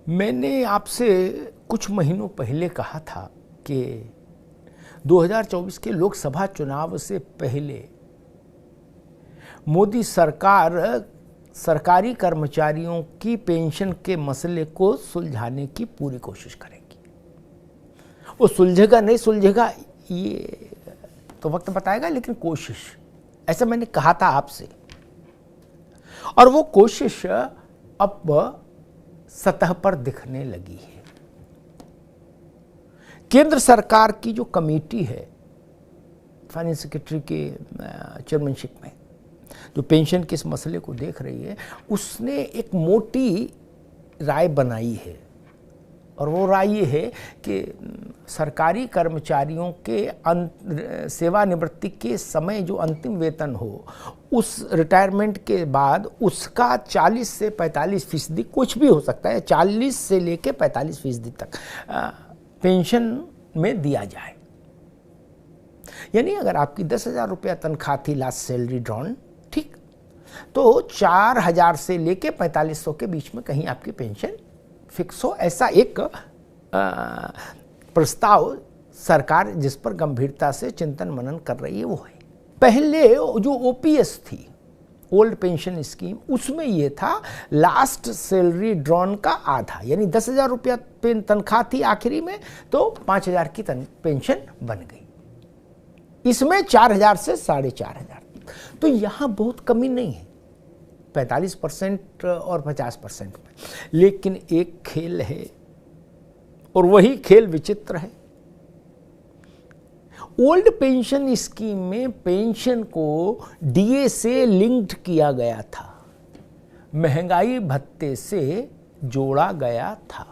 मैंने आपसे कुछ महीनों पहले कहा था कि 2024 के लोकसभा चुनाव से पहले मोदी सरकार सरकारी कर्मचारियों की पेंशन के मसले को सुलझाने की पूरी कोशिश करेगी। वो सुलझेगा नहीं सुलझेगा ये तो वक्त बताएगा, लेकिन कोशिश, ऐसा मैंने कहा था आपसे। और वो कोशिश अब सतह पर दिखने लगी है। केंद्र सरकार की जो कमेटी है फाइनेंस सेक्रेटरी के चेयरमैनशिप में, जो पेंशन के इस मसले को देख रही है, उसने एक मोटी राय बनाई है। और वो राय ये है कि सरकारी कर्मचारियों के सेवानिवृत्ति के समय जो अंतिम वेतन हो, उस रिटायरमेंट के बाद उसका 40 से 45%, कुछ भी हो सकता है, 40 से लेके 45% तक पेंशन में दिया जाए। यानी अगर आपकी 10,000 रुपया तनख्वाह थी लास्ट सैलरी ड्रॉन, ठीक, तो 4,000 से लेके 4,500 के बीच में कहीं आपकी पेंशन फिक्स हो, ऐसा एक प्रस्ताव सरकार जिस पर गंभीरता से चिंतन मनन कर रही है वो है। पहले जो ओपीएस थी, ओल्ड पेंशन स्कीम, उसमें ये था लास्ट सैलरी ड्रॉन का आधा, यानी 10,000 रुपया तनख्वाह थी आखिरी में, तो 5,000 की पेंशन बन गई। इसमें 4,000 से 4,500, तो यहाँ बहुत कमी नहीं है, 45% और 50% में। लेकिन एक खेल है, और वही खेल विचित्र है। ओल्ड पेंशन स्कीम में पेंशन को डीए से लिंक्ड किया गया था, महंगाई भत्ते से जोड़ा गया था।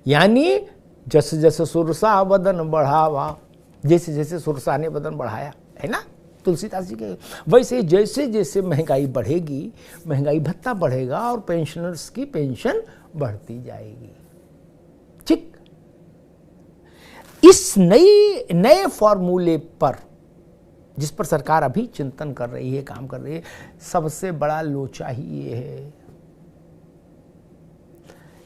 यानी जैसे जैसे सुरसा बदन बढ़ावा, जैसे जैसे सुरसा ने बदन बढ़ाया है ना तुलसीदास जी के, वैसे जैसे जैसे महंगाई बढ़ेगी, महंगाई भत्ता बढ़ेगा और पेंशनर्स की पेंशन बढ़ती जाएगी। ठीक, इस नए फॉर्मूले पर, जिस पर सरकार अभी चिंतन कर रही है, काम कर रही है, सबसे बड़ा लोचा ही ये है,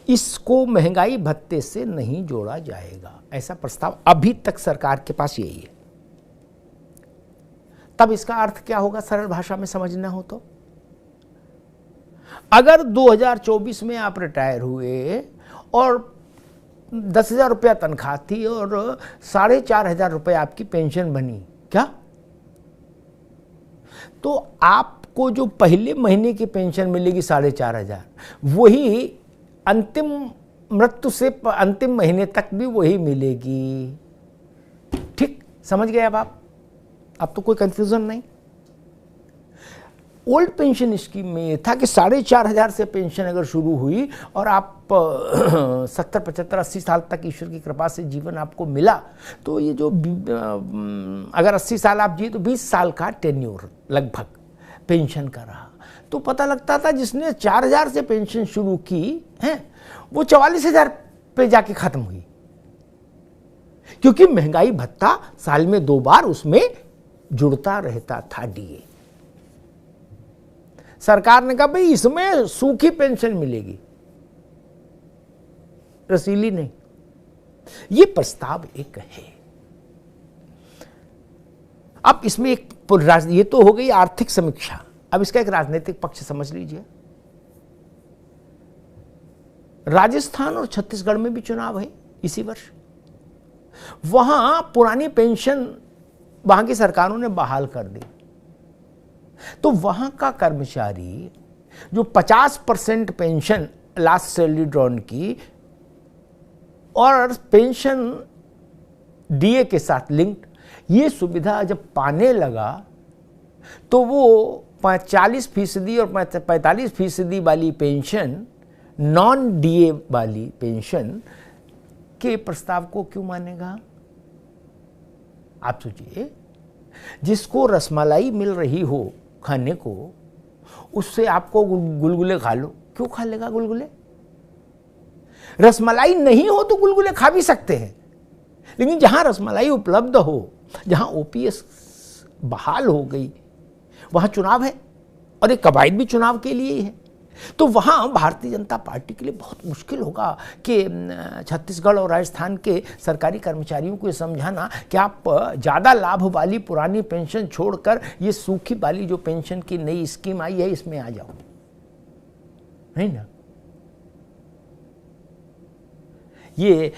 इसको महंगाई भत्ते से नहीं जोड़ा जाएगा। ऐसा प्रस्ताव अभी तक सरकार के पास यही है। तब इसका अर्थ क्या होगा, सरल भाषा में समझना हो तो, अगर 2024 में आप रिटायर हुए और 10,000 रुपया तनख्वाह थी और 4,500 रुपया आपकी पेंशन बनी, क्या, तो आपको जो पहले महीने की पेंशन मिलेगी 4,500, वही अंतिम मृत्यु से अंतिम महीने तक भी वही मिलेगी। ठीक, समझ गए अब तो कोई कंफ्यूजन नहीं। ओल्ड पेंशन स्कीम में ये था कि 4,500 से पेंशन अगर शुरू हुई और आप 70, 75, 80 साल तक ईश्वर की कृपा से जीवन आपको मिला, तो ये जो अगर 80 साल आप जिए तो 20 साल का टेन्योर लगभग पेंशन का रहा। तो पता लगता था जिसने 4,000 से पेंशन शुरू की है, वो 44,000 पे जाके खत्म हुई, क्योंकि महंगाई भत्ता साल में 2 बार उसमें जुड़ता रहता था, डीए। सरकार ने कहा भाई इसमें सूखी पेंशन मिलेगी, रसीली नहीं। ये प्रस्ताव एक है। अब इसमें एक, ये तो हो गई आर्थिक समीक्षा, अब इसका एक राजनीतिक पक्ष समझ लीजिए। राजस्थान और छत्तीसगढ़ में भी चुनाव है इसी वर्ष। वहां पुरानी पेंशन वहां की सरकारों ने बहाल कर दी, तो वहां का कर्मचारी जो 50% पेंशन लास्ट सैलरी ड्रॉन की और पेंशन डीए के साथ लिंक्ड, ये सुविधा जब पाने लगा, तो वो 40% और 45% वाली पेंशन, नॉन डीए वाली पेंशन के प्रस्ताव को क्यों मानेगा? आप सोचिए, जिसको रसमलाई मिल रही हो खाने को, उससे आपको गुलगुले खा लो, क्यों खा लेगा गुलगुले? रसमलाई नहीं हो तो गुलगुले खा भी सकते हैं, लेकिन जहां रसमलाई उपलब्ध हो, जहां ओपीएस बहाल हो गई, वहां चुनाव है, और एक कवायद भी चुनाव के लिए ही है। तो वहाँ भारतीय जनता पार्टी के लिए बहुत मुश्किल होगा कि छत्तीसगढ़ और राजस्थान के सरकारी कर्मचारियों को ये समझाना कि आप ज़्यादा लाभ वाली पुरानी पेंशन छोड़कर ये सूखी वाली जो पेंशन की नई स्कीम आई है इसमें आ जाओ, नहीं ना। ये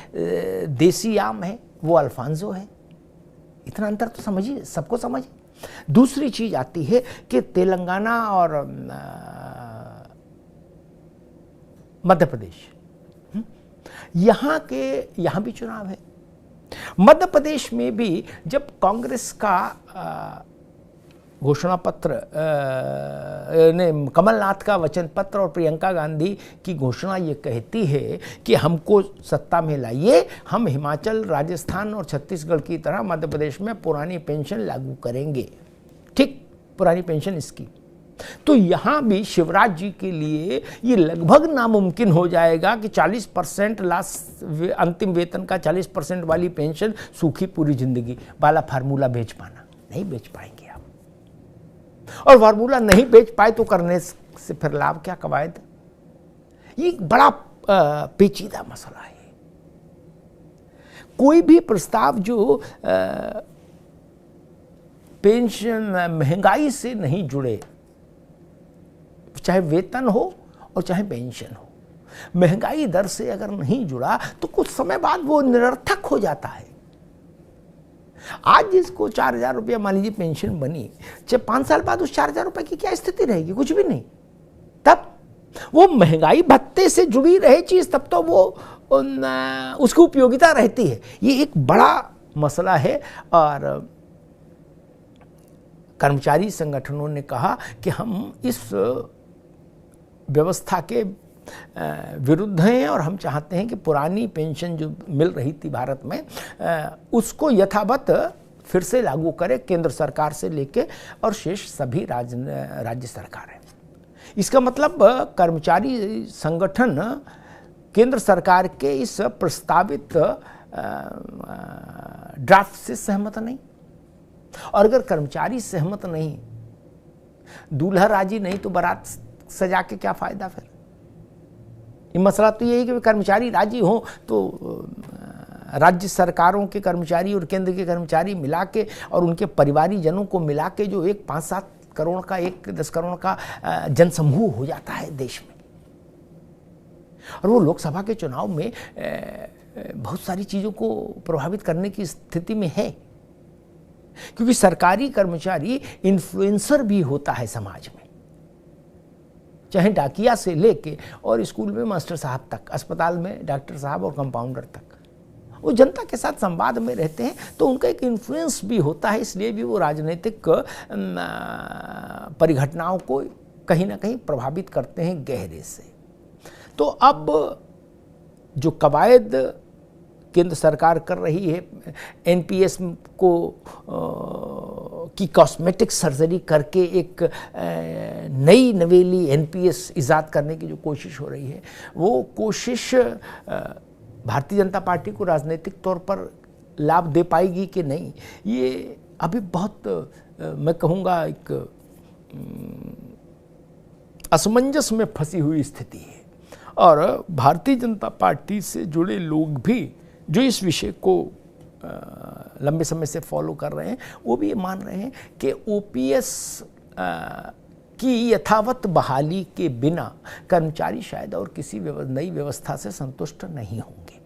देसी आम है, वो अल्फांसो है, इतना अंतर तो समझिए, सबको समझिए। दूसरी चीज आती है कि तेलंगाना और मध्य प्रदेश, यहाँ भी चुनाव है। मध्य प्रदेश में भी जब कांग्रेस का घोषणा पत्र ने कमलनाथ का वचन पत्र और प्रियंका गांधी की घोषणा ये कहती है कि हमको सत्ता में लाइए, हम हिमाचल, राजस्थान और छत्तीसगढ़ की तरह मध्य प्रदेश में पुरानी पेंशन लागू करेंगे, ठीक, पुरानी पेंशन इसकी। तो यहाँ भी शिवराज जी के लिए ये लगभग नामुमकिन हो जाएगा कि 40% लास्ट अंतिम वेतन का 40% वाली पेंशन सूखी पूरी जिंदगी वाला फार्मूला बेच पाना, नहीं बेच पाएंगे आप। और फार्मूला नहीं बेच पाए तो करने से फिर लाभ क्या, कवायद। ये एक बड़ा पेचीदा मसला है। कोई भी प्रस्ताव जो पेंशन महंगाई से नहीं जुड़े, चाहे वेतन हो और चाहे पेंशन हो, महंगाई दर से अगर नहीं जुड़ा तो कुछ समय बाद वो निरर्थक हो जाता है। आज जिसको 4,000 रुपया मान लीजिए पेंशन बनी, जब 5 साल बाद उस 4,000 रुपए की क्या स्थिति रहेगी, कुछ भी नहीं। तब वो महंगाई भत्ते से जुड़ी रहे चीज, तब तो वो उसकी उपयोगिता रहती है। ये एक बड़ा मसला है। और कर्मचारी संगठनों ने कहा कि हम इस व्यवस्था के विरुद्ध हैं और हम चाहते हैं कि पुरानी पेंशन जो मिल रही थी भारत में उसको यथावत फिर से लागू करें, केंद्र सरकार से लेके और शेष सभी राज्य सरकारें। इसका मतलब कर्मचारी संगठन केंद्र सरकार के इस प्रस्तावित ड्राफ्ट से सहमत नहीं। और अगर कर्मचारी सहमत नहीं, दूल्हा राजी नहीं, तो बारात सजा के क्या फायदा फिर। ये मसला तो यही कि कर्मचारी राजी हो तो राज्य सरकारों के कर्मचारी और केंद्र के कर्मचारी मिला के और उनके परिवारीजनों को मिला के जो एक 5-7 करोड़ का, 10 करोड़ का जनसमूह हो जाता है देश में। और वो लोकसभा के चुनाव में बहुत सारी चीज़ों को प्रभावित करने की स्थिति में है, क्योंकि सरकारी कर्मचारी इन्फ्लुएंसर भी होता है समाज में, चाहे डाकिया से लेके और स्कूल में मास्टर साहब तक, अस्पताल में डॉक्टर साहब और कंपाउंडर तक, वो जनता के साथ संवाद में रहते हैं, तो उनका एक इन्फ्लुएंस भी होता है। इसलिए भी वो राजनीतिक परिघटनाओं को कहीं ना कहीं प्रभावित करते हैं गहरे से। तो अब जो कवायद केंद्र सरकार कर रही है, एनपीएस को की कॉस्मेटिक सर्जरी करके एक नई नवेली एनपीएस इजाद करने की जो कोशिश हो रही है, वो कोशिश भारतीय जनता पार्टी को राजनीतिक तौर पर लाभ दे पाएगी कि नहीं, ये अभी बहुत मैं कहूँगा एक असमंजस में फंसी हुई स्थिति है। और भारतीय जनता पार्टी से जुड़े लोग भी जो इस विषय को लंबे समय से फॉलो कर रहे हैं, वो भी ये मान रहे हैं कि ओपीएस की यथावत बहाली के बिना कर्मचारी शायद और किसी नई व्यवस्था से संतुष्ट नहीं होंगे।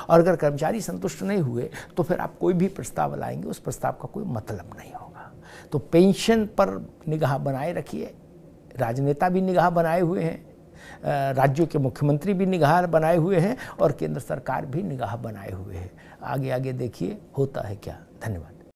और अगर कर्मचारी संतुष्ट नहीं हुए तो फिर आप कोई भी प्रस्ताव लाएंगे, उस प्रस्ताव का कोई मतलब नहीं होगा। तो पेंशन पर निगाह बनाए रखिए, राजनेता भी निगाह बनाए हुए हैं, राज्यों के मुख्यमंत्री भी निगाह बनाए हुए हैं और केंद्र सरकार भी निगाह बनाए हुए हैं। आगे आगे देखिए होता है क्या। धन्यवाद।